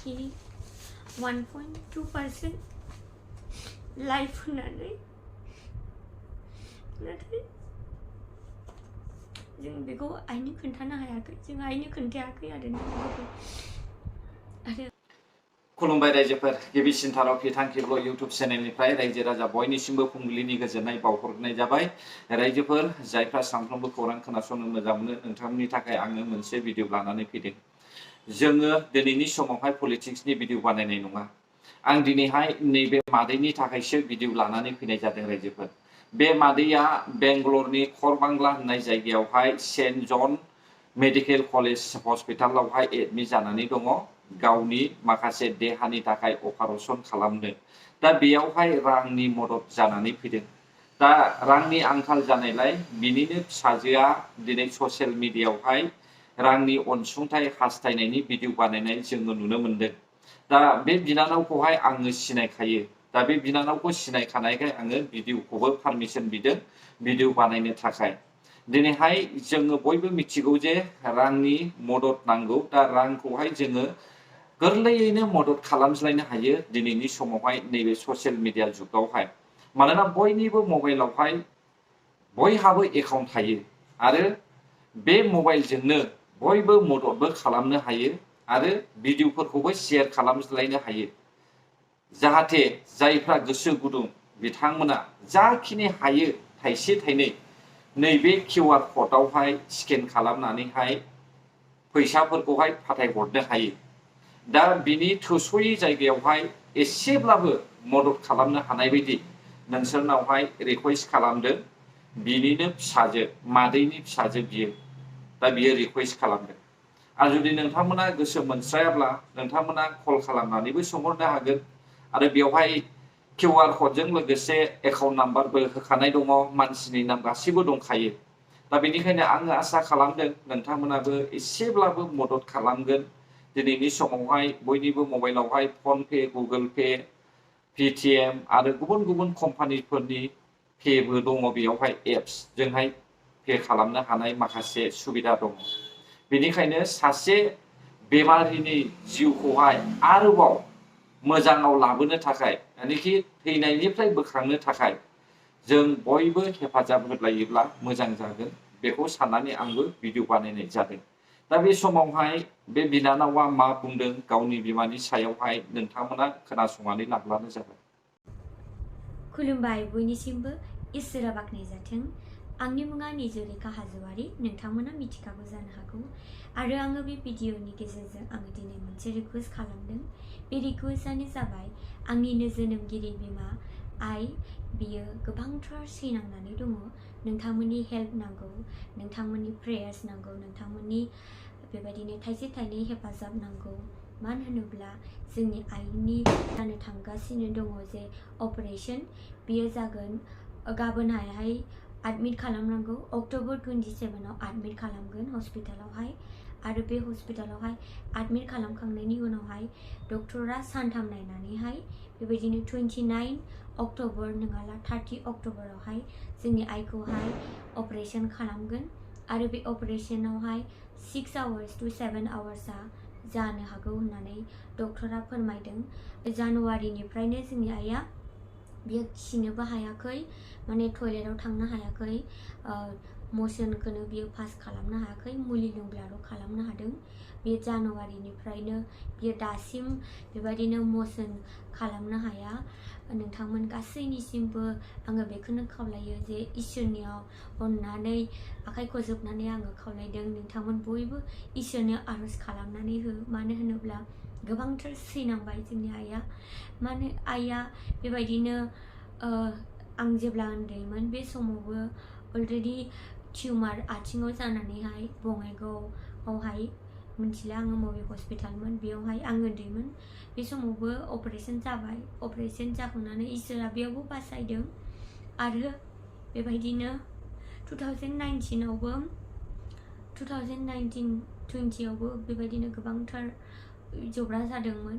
कि 1.2% लाइफ होननानै नाथाय जों बेखौ आइनो खोन्थानो हायाखै जों आइनो खोन्थायाखै आरो खुलुमबाय रायजोफोर गिबिसिनथाराव फिथांखिब्ल इउट्यूब चेनेलनिफ्राय रायजो राजा बयनिसिमबो फुंबिलिनि गोजोननाय बावहरनाय जाबाय रायजोफोर जायफ्रा सानफ्रोमबो खौरां खोनासंनो मोजां मोनो नोंथांमोननि थाखाय आङो मोनसे भिडिअ लानानै फैदों जोङो दिनैनि समावहाय पलिटिक्सनि भिडिअ बानायनाय नङा आं दिनैहाय नैबे मादैनि थाखायसो भिडिअ लानानै फैनाय जादों रायजोफोर बे मादैया बेंगलरनि खरबांला होननाय जायगायावहाय सेन्ट जन मेडिकेल कलेज हस्पिटालावहाय एडमिट जानानै दङ गावनि माखासे देहानि थाखाय अपारेशन खालामनो दा बेयावहाय रांनि मदद जानानै फैदों दा रांनि आंखाल जानायलाय बिनिनो फिसाजोआ दिनै ससियेल मिडियायावहाय रांनि अनसुंथाइ हास्थायनायनि भिडिअ बानायनाय जोङो नुनो मोनदों दा बे बिनानावखौहाय आङो सिनायखायो दा बे बिनानावखौ सिनायखानायखाय आङो भिडिअखौबो पारमिसन बिदों भिडिअ बानायनो थाखाय दिनैहाय जोङो बयबो मिथिगौ जे रांनि मदद नांगौ दा रांखौहाय जोङो गोरलैयैनो मदद खालामज्लायनो हायो दिनैनि समावहाय नैबे ससियेल मिडिया जुगावहाय मानोना बयनिबो मबाइलावहाय बयहाबो एकाउन्ट थायो आरो बे मबाइलजोंनो बयबो मददबो खालामनो हायो आरो भिडिअफोरखौबो शेयार खालामज्लायनो हायो जाहाथे जायफ्रा गोसो गुदुं बिथांमोना जाखिनि हायो थाइसे थाइनै नैबे QR क'डआवहाय स्केन खालामनानैहाय फैसाफोरखौहाय फाथायहरनो हायो दा बिनि थोस'यै जायगायावहाय एसेब्लाबो मदद खालामनो हानाय बायदि नोंसोरनावहाय रिक्वेस्ट खालामदों बिनिनो फिसाजो मादैनि फिसाजो बियो दा बियो रिक्वेस्ट खालामदों आरो जुदि नोंथांमोना गोसो मोनस्रायाब्ला नोंथांमोना कल खालामनानैबो सोंहरनो हागोन आरो बेवहाय QR क'डजों लोगोसे एकाउन्ट नाम्बारबो होखानाय दङ मानसिनि नाम गासैबो दंखायो दा बेनिखायनो आङो आसा खालामदों नोंथांमोनाबो एसेब्लाबो मदद खालामगोन दिनैनि समावहाय बयनिबो मबाइलावहाय PhonePe Google Pay Paytm आरो गुबुन गुबुन कम्पानिफोरनि पेबो दङ बेयावहाय एप्स जोंहाय पे खालामनो हानाय माखासे सुबिदा दङ बेनिखायनो सासे बेमारिनि जिउखौहाय आरोबाव मोजाङाव लाबोनो थाखाय यानिखि थैनायनिफ्राय बोखांनो थाखाय जों बयबो हेफाजाब होलायोब्ला मोजां जागोन बेखौ साननानै आंबो भिडिअ बानायनाय जादों दा बे समावहाय बे बिनानावा मा बुंदों गावनि बिमानि सायावहाय नोंथांमोना खोनासंनानै लाब्लानो जाबाय खुलुमबाय बयनिसिमबो इसोरा बाख्नायजाथों आंनि मुङा निजलिका हाज'वारि नोंथांमोना मिथिखागौ जानो हागौ आरो आङो बे भिडिअनि गेजेरजों आङो दिनै मोनसे रिक्वेस्ट खालामदों बे रिक्वेस्टआनो जाबाय आंनिनो जोनोमगिरि बिमा आइ बियो गोबांथार सैनांनानै दङ नोंथांमोननि हेल्प नांगौ नोंथांमोननि प्रेयार्स नांगौ नोंथांमोननि बेबायदिनो थाइसे थाइनै हेफाजाब नांगौ मानो होनोब्ला जोंनि आइनि जानो थांगासिनो दङ जे अपारेशन बियो जागोन गाबोनहाय एडमिट खालामनांगौ अक्ट'बर 27 आव एडमिट खालामगोन हस्पिटालावहाय आरो बे हस्पिटालावहाय एडमिट खालामखांनायनि उनावहाय डक्टरा सानथाम नायनानैहाय बेबायदिनो 29 अक्ट'बर नङाला 30 अक्ट'बरावहाय जोंनि आइखौहाय अपारेशन खालामगोन आरो बे अपारेशनावहाय 6 आवार्स to 7 आवार्सआ जानो हागौ होननानै डक्टरा फोरमायदों जानुवारिनिफ्रायनो जोंनि आइया बियो खिनोबो हायाखै माने टयलेटाव थांनो हायाखै मोशनखौनो बियो पास खालामनो हायाखै मुलि लोंब्लाल' खालामनो हादों बे जानुवारिनिफ्रायनो बियो दासिम बेबायदिनो मोशन खालामनो हाया नोंथांमोन गासैनिसिमबो आङो बेखौनो खावलायो जे इसोरनियाव अननानै आखाइ खजबनानै आङो खावलायदों नोंथांमोन बयबो इसोरनियाव आरज खालामनानै हो मानो होनोब्ला गोबांथार सैनांबाय जोंनि आइया माने आइया बेबायदिनो आं जेब्ला उन्दैमोन बे समावबो अलरेडि टिउमार आथिङाव जानानैहाय बङाइगावआवहाय मिथिला आङो बबे हस्पिटालमोन बेयावहाय आं उन्दैमोन बे समावबो अपारेशन जाबाय अपारेशन जाखांनानै इसोरा बेयावबो बासायदों आरो बेबायदिनो 2019आवबो 2019-20आवबो बेबायदिनो गोबांथार जब्रा जादोंमोन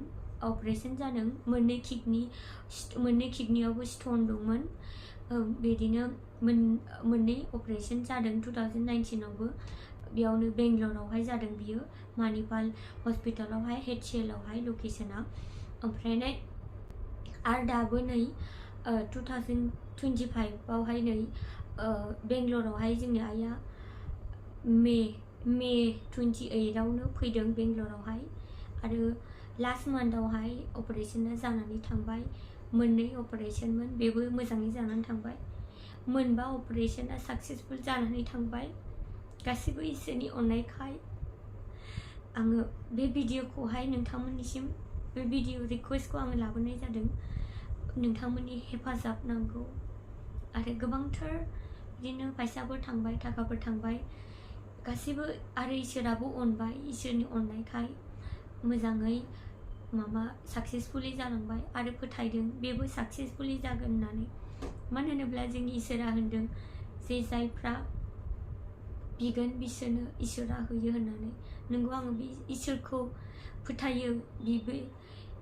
अपारेशन जादों मोननै किडनियावबो स्टोन दंमोन बिदिनो मोननै अपारेशन जादों 2019आवबो बेयावनो बेंगलरावहाय जादों बियो मानिपाल हस्पिटालावहाय HCLआवहाय लकेसना ओमफ्राय आरो दाबो नै 2025आवहाय नै बेंगलरावहाय जोंनि आइया मे 28आवनो फैदों बेंगलरावहाय आरो लास्ट मान्थआवहाय अपारेशना जानानै थांबाय मोननै अपारेशनमोन बेबो मोजाङै जानानै थांबाय मोनबा अपारेशना साक्सेसफुल जानानै थांबाय गासिबो इसोरनि अननायखाय आङो बे भिडिअखौहाय नोंथांमोननिसिम बे भिडिअ रिक्वेस्टखौ आङो लाबोनाय जादों नोंथांमोननि हेफाजाब नांगौ आरो गोबांथार बिदिनो फैसाफोर थांबाय थाखाफोर थांबाय गासिबो आरो इसोराबो अनबाय इसोरनि अननायखाय मोजाङै माबा साक्सेसफुली जालांबाय आरो फोथायदों बेबो साक्सेसफुली जागोन होननानै मानो होनोब्ला जोंनि इसोरा होनदों जे जायफ्रा बिगोन बिसोरनो इसोरा होयो होननानै नंगौ आङो बे इसोरखौ फोथायो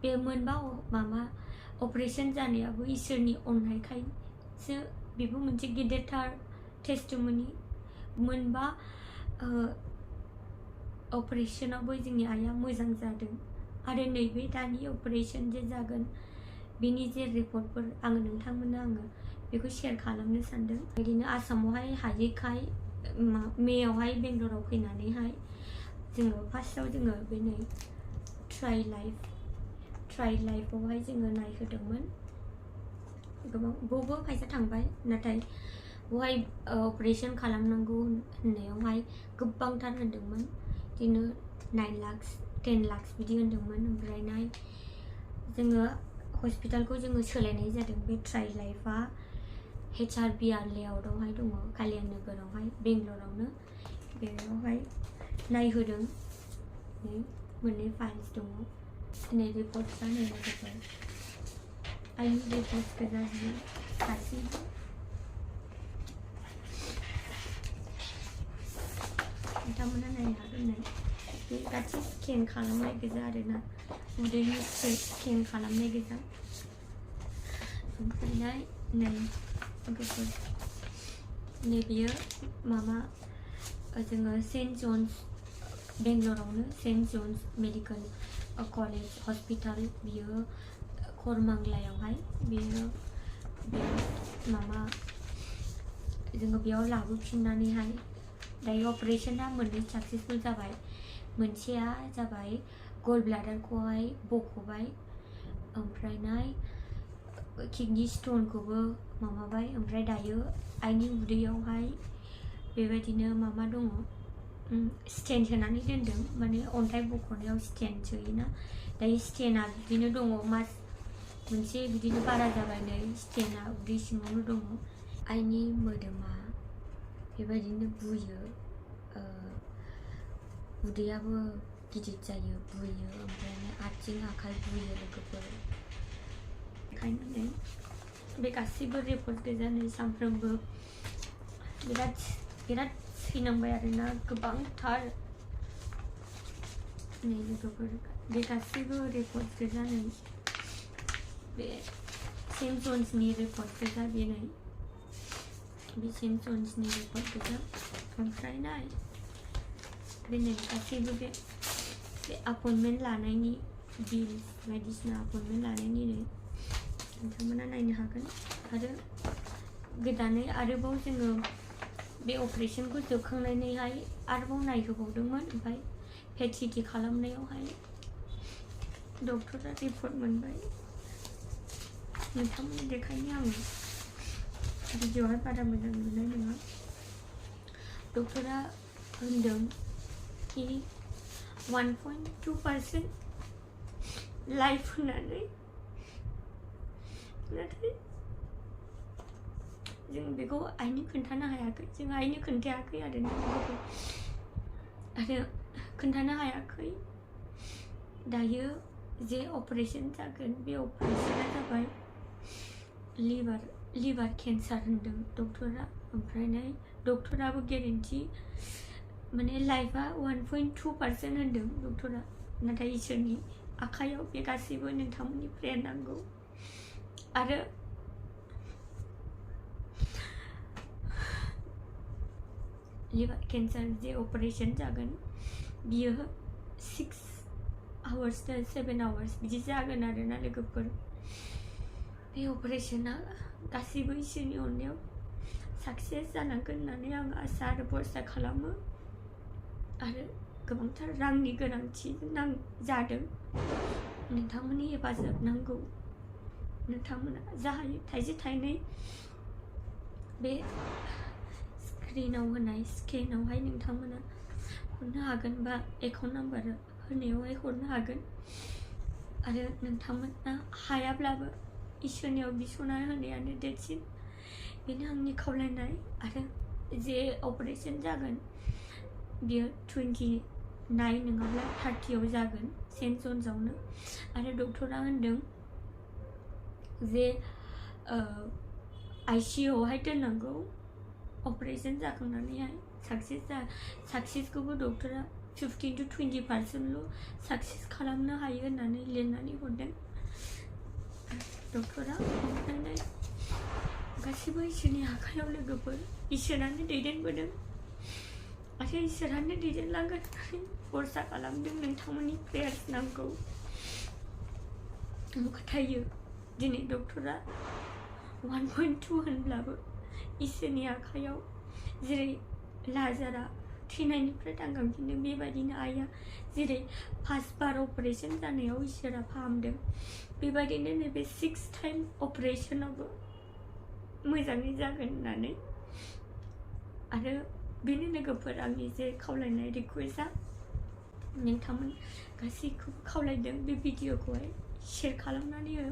बे मोनबा माबा अपारेशन जानायाबो इसोरनि अननायखायसो बेबो मोनसे गेदेरथार टेस्टिमनि मोनबा अपारेशनावबो जोंनि आइया मोजां जादों आरो नैबे दानि अपारेशन जे जागोन बेनि जे रिपर्टफोर आङो नोंथांमोननो आङो बेखौ शेयार खालामनो सानदों बिदिनो आसामावहाय हायैखाय मेआवहाय बेंगलराव फैनानैहाय जोङो फार्स्टआव जोङो बे नै ट्राइ लाइफआवहाय जोङो नायहोदोंमोन गोबां बबो फैसा थांबाय नाथाय बेवहाय अपारेशन खालामनांगौ होननायावहाय गोबांथार होनदोंमोन बिदिनो 9 लाख 10 लाख बिदि होनदोंमोन ओमफ्राय जोङो हस्पिटालखौ जोङो सोलायनाय जादों बे ट्राइ लाइफआ HRBR लेआउटआवहाय दङ कल्याण नोगोरावहाय बेंगलरावनो बेयावहाय नायहोदों नै मोननै फाइल्स दङ नै रिपर्टआ नै लोगोफोर आंनि रिपर्ट गोजा बियो गासैबो नोंथांमोना नायनो हागोन नै बे गासै स्केन खालामनाय गोजा आरोना उदैनि स्केन खालामनाय गोजा ओमफ्राय नै लोगोफोर नैबेयो माबा जोङो सेन्ट जन्स बेंगलरावनो saint John's medical college hospital बियो करमांगलायावहाय बेयो माबा जोङो बेयाव लाबोफिननानैहाय दायो अपारेशना मोननै साक्सेसफुल जाबाय मोनसेया जाबाय गल ब्लाडारखौहाय बख'बाय ओमफ्राय किडनी स्टनखौबो माबाबाय ओमफ्राय दायो आइनि उदैयावहाय बेबायदिनो माबा दङ स्टेन होनानै दोनदों माने अन्थाइ बख'नायाव स्टेन सोयोना दायो स्टेना बिदिनो दङ मास मोनसे बिदिनो बारा जाबाय नै स्टेना उदै सिङावनो दङ आइनि मोदोमा बेबायदिनो बुयो उदैयाबो गिदिर जायो बुयो ओमफ्राय आथिं आखाइ बुयो लोगोफोर ओंखायनो नै बे गासैबो रिपर्ट गोजा नै सानफ्रोमबो बिराद सैनांबाय आरोना गोबांथार नै लोगोफोर बे गासैबो रिपर्ट गोजा नै बे सेन्ट जन्सनि रिपर्ट गोजा बे नै बे सेन्ट जन्सनि रिपर्ट गोजा ओमफ्राय बे नै गासैबो बे अपइन्टमेन्ट लानायनि बिल बायदिसिना अपइन्टमेन्ट लानायनि नै नोंथांमोना नायनो हागोन आरो गोदानै आरोबाव जोङो बे अपारेशनखौ जोबखांनानैहाय आरोबाव नायहोबावदोंमोन ओमफ्राय पेट सिटि खालामनायावहाय डक्टरा रिपर्ट मोनबाय नोंथांमोननो देखायनो आङो भिडिअ'आवहाय बारा मोजां नुनाय नङा डक्टरा होनदों कि 1.2% लाइफ होननानै नाथाय जों बेखौ आइनो खोन्थानो हायाखै जों आइनो खोन्थायाखै आरोना आरो खोन्थानो हायाखै दायो जे अपारेशन जागोन बे अपारेशना जाबाय लिभार केन्सार होनदों डक्टरा ओमफ्राय डक्टराबो गेरेन्टि माने लाइफआ 1.2% होनदों डक्टरा नाथाय इसोरनि आखायाव बे गासैबो नोंथांमोननि प्रेयार नांगौ आरो लिभार केन्सार जे अपारेशन जागोन बियो 6 hours to 7 hours बिदि जागोन आरोना लोगोफोर। बे अपारेशना गासैबो इसोरनि अननायाव साक्सेस जानांगोन होननानै आं आसा आरो भरसा खालामो। आरो गोबांथार रांनि गोनांथि जादों। नोंथांमोननि हेफाजाब नांगौ। नोंथांमोना जा हायो थाइसे थाइनै बे स्क्रिनाव होनाय स्केनावहाय नोंथांमोना हरनो हागोन बा एकाउन्ट नाम्बार होनायावहाय हरनो हागोन। आरो नोंथांमोना हायाब्लाबो इसोरनियाव बिस'ना होनायानो देरसिन। बेनो आंनि खावलायनाय। आरो जे अपारेशन जागोन बियो 29 नङाब्ला 30 जागोन सेन्ट जन्सआवनो। आरो डक्टरा होनदों जे ICU आवहाय दोननांगौ अपारेशन जाखांनानैहाय साक्सेसखौबो डक्टरा 15 to 20% साक्सेस खालामनो हायो होननानै लिरनानै हरदों डक्टरा। ओमफ्राय गासिबो इसोरनि आखायाव लोगोफोर। इसोरानो दैदेनबोदों आरो इसोरानो दैदेनलांगोन होननानै भरसा खालामदों। नोंथांमोननि प्रेयार्स नांगौ। आं फोथायो दिनै डक्टरा 1.2 होनब्लाबो इसोरनि आखायाव जेरै लाजारा थैनायनिफ्राय थांखांफिनदों बेबायदिनो आइया जेरै 5 बार अपारेशन जानायाव इसोरा फाहामदों बेबायदिनो नैबे 6th टाइम अपारेशनावबो मोजाङै जागोन होननानै। आरो बेनो लोगोफोर आंनि जे खावलायनाय रिकुवेस्टआ। नोंथांमोन गासैखौबो खावलायदों बे भिडिअखौहाय शेयार खालामनानै हो।